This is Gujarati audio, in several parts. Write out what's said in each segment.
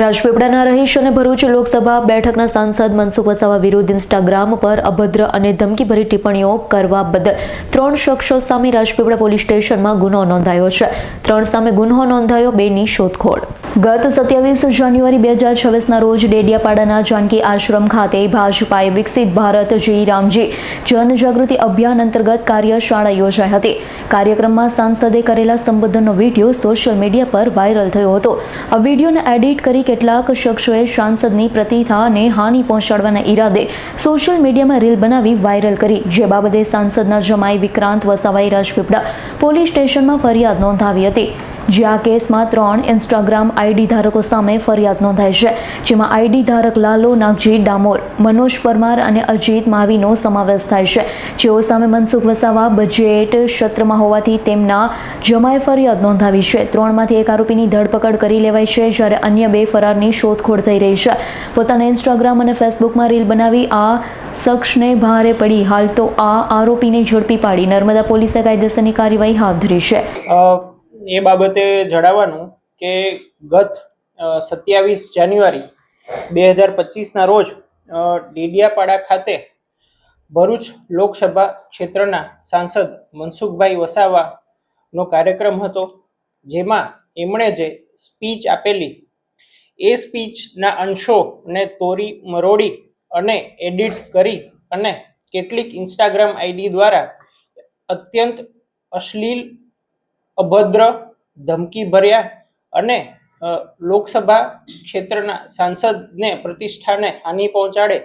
રાજપીપળાના રહીશ અને ભરૂચ લોકસભા બેઠકના સાંસદ મનસુખ વસાવા વિરુદ્ધ ઇન્સ્ટાગ્રામ પર અભદ્ર અને ધમકીભરી ટિપ્પણીઓ કરવા બદલ 3 શખ્સો સામે રાજપીપળા પોલીસ સ્ટેશનમાં ગુનો નોંધાયો છે. 3 સામે ગુનો નોંધાયો, 2ની શોધખોળ. ગત 27 જાન્યુઆરી 2026ના રોજ ડેડિયાપાડાના જાનકી આશ્રમ ખાતે ભાજપાએ વિકસિત ભારત જય રામજી જનજાગૃતિ અભિયાન અંતર્ગત કાર્યશાળા યોજાઈ હતી. કાર્યક્રમમાં સાંસદે કરેલા સંબોધનનો વિડીયો સોશિયલ મીડિયા પર વાયરલ થયો હતો. આ વિડીયોને એડિટ કરી કેટલાક શખ્સોએ સાંસદની પ્રતિષ્ઠાને હાનિ પહોંચાડવાના ઈરાદે સોશિયલ મીડિયામાં રીલ બનાવી વાયરલ કરી, જે બાબતે સાંસદના જમાઈ વિક્રાંત વસાવાએ રાજપીપળા પોલીસ સ્ટેશનમાં ફરિયાદ નોંધાવી હતી. જે આ કેસમાં 3 ઇન્સ્ટાગ્રામ આઈડી ધારકો સામે ફરિયાદ નોંધાઈ છે, જેમાં આઈડી ધારક લાલો નાગજી ડામોર, મનોજ પરમાર અને અજીત માવીનો સમાવેશ થાય છે, જેઓ સામે મનસુખ વસાવા બજેટ ક્ષેત્રમાં હોવાથી તેમના જમાએ ફરિયાદ નોંધાવી છે. 3માંથી એક આરોપીની ધરપકડ કરી લેવાઈ છે, જ્યારે અન્ય 2 ફરારની શોધખોળ થઈ રહી છે. પોતાના ઇન્સ્ટાગ્રામ અને ફેસબુકમાં રીલ બનાવી આ શખ્સને ભારે પડી. હાલ તો આ આરોપીને ઝડપી પાડી નર્મદા પોલીસે કાયદેસરની કાર્યવાહી હાથ ધરી છે. એ બાબતે જણાવવાનું કે ગત 27 જાન્યુઆરી 2025ના રોજ ડેડિયાપાડા ખાતે ભરૂચ લોકસભા ક્ષેત્રના સાંસદ મનસુખભાઈ વસાવાનો કાર્યક્રમ હતો, જેમાં એમણે જે સ્પીચ આપેલી એ સ્પીચના અંશોને તોડી મરોડી અને એડિટ કરી અને કેટલીક ઇન્સ્ટાગ્રામ આઈડી દ્વારા અત્યંત અશ્લીલ, અભદ્ર, ધમકીભર્યા અને લોકસભા ક્ષેત્રના સાંસદને પ્રતિષ્ઠાને હાનિ પહોંચાડે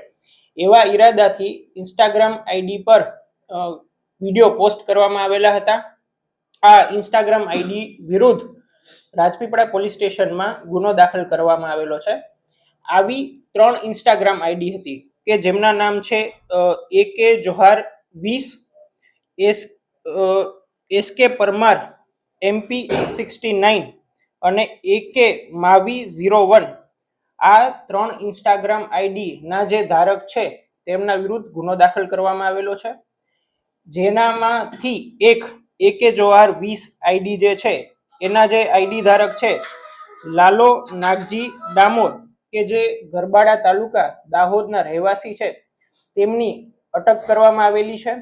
એવા ઈરાદાથી ઇન્સ્ટાગ્રામ આઈડી પર વિડીયો પોસ્ટ કરવામાં આવેલા હતા. આ ઇન્સ્ટાગ્રામ આઈડી વિરુદ્ધ રાજપીપળા પોલીસ સ્ટેશનમાં ગુનો દાખલ કરવામાં આવેલો છે. આવી 3 ઇન્સ્ટાગ્રામ આઈડી હતી કે જેમના નામ છે AK johar 20, SK Parmar MP 69 અને AK માવી 01. આ 3 ઇન્સ્ટાગ્રામ આઈડીના જે ધારક છે તેમના વિરુદ્ધ ગુનો દાખલ કરવામાં આવેલો છે, જેનામાંથી એક AK જોહાર 20 આઈડી જે છે એના જે આઈડી ધારક છે લાલો નાગજી ડામોર, કે જે ગરબાડા તાલુકા દાહોદના રહેવાસી છે, તેમની અટક કરવામાં આવેલી છે.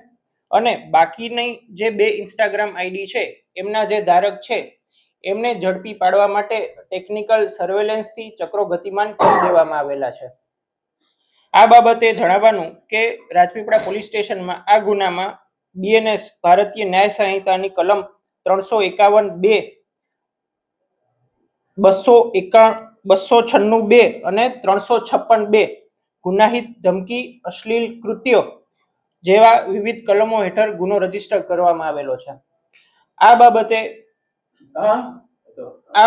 અને બાકીની જે 2 ઇન્સ્ટાગ્રામ આઈડી છે એમના જે ધારક છે એમને ઝડપી પાડવા માટે ટેકનિકલ સર્વેલન્સથી ચક્રો ગતિમાન કરી દેવામાં આવેલા છે. આ બાબતે જણાવવાનું કે રાજપીપળા પોલીસ સ્ટેશનમાં આ ગુનામાં BNS ભારતીય ન્યાય સંહિતાની કલમ 351(2), 296(2) અને 356(2) ગુનાહિત ધમકી, અશ્લીલ કૃત્યો જેવા વિવિધ કલમો હેઠળ ગુનો રજીસ્ટર કરવામાં આવેલો છે. આ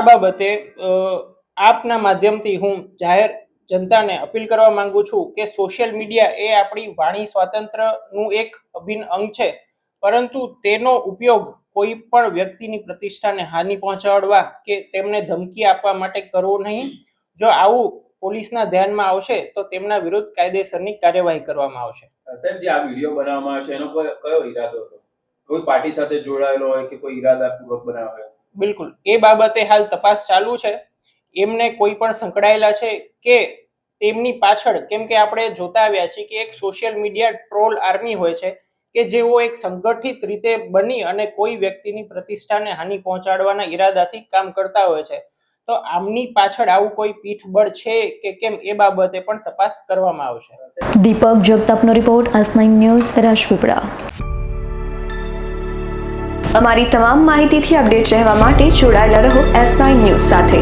બાબતે આપના માધ્યમથી હું જાહેર જનતાને અપીલ કરવા માંગુ છું કે સોશિયલ મીડિયા એ આપણી વાણી સ્વાતંત્ર્યનું એક અભિન્ન અંગ છે, પરંતુ તેનો ઉપયોગ કોઈ પણ વ્યક્તિની પ્રતિષ્ઠાને હાનિ પહોંચાડવા કે તેમને ધમકી આપવા માટે કરવો નહીં. જો આવું પોલીસના ધ્યાનમાં આવશે તો તેમના વિરુદ્ધ કાયદેસરની કાર્યવાહી કરવામાં આવશે. સાહેબ, જે આ વિડીયો બનાવવામાં આવે છે એનો કયો ઈરાદો હતો? કોઈ પાર્ટી સાથે જોડાયેલો હોય કે કોઈ ઈરાદાપૂર્વક બનાવ્યો હોય? બિલકુલ, એ બાબતે હાલ તપાસ ચાલુ છે. એમને કોઈ પણ સંકળાયેલા છે કે તેમની પાછળ, કેમ કે આપણે જોતા આવ્યા છીએ કે એક સોશિયલ મીડિયા ટ્રોલ આર્મી હોય છે કે જેઓ એક સંગઠિત રીતે બની અને કોઈ વ્યક્તિની પ્રતિષ્ઠાને હાનિ પહોંચાડવાના ઈરાદાથી કામ કરતા હોય છે. તો આમની પાછળ આવું કોઈ પીઠબળ છે કે કેમ એ બાબતે પણ તપાસ કરવામાં આવશે. દીપક જગતાપનો રિપોર્ટ, S9 ન્યૂઝ, રાજપીપળા. અમારી તમામ માહિતીથી અપડેટ રહેવા માટે જોડાયેલા રહો S9 ન્યૂઝ સાથે.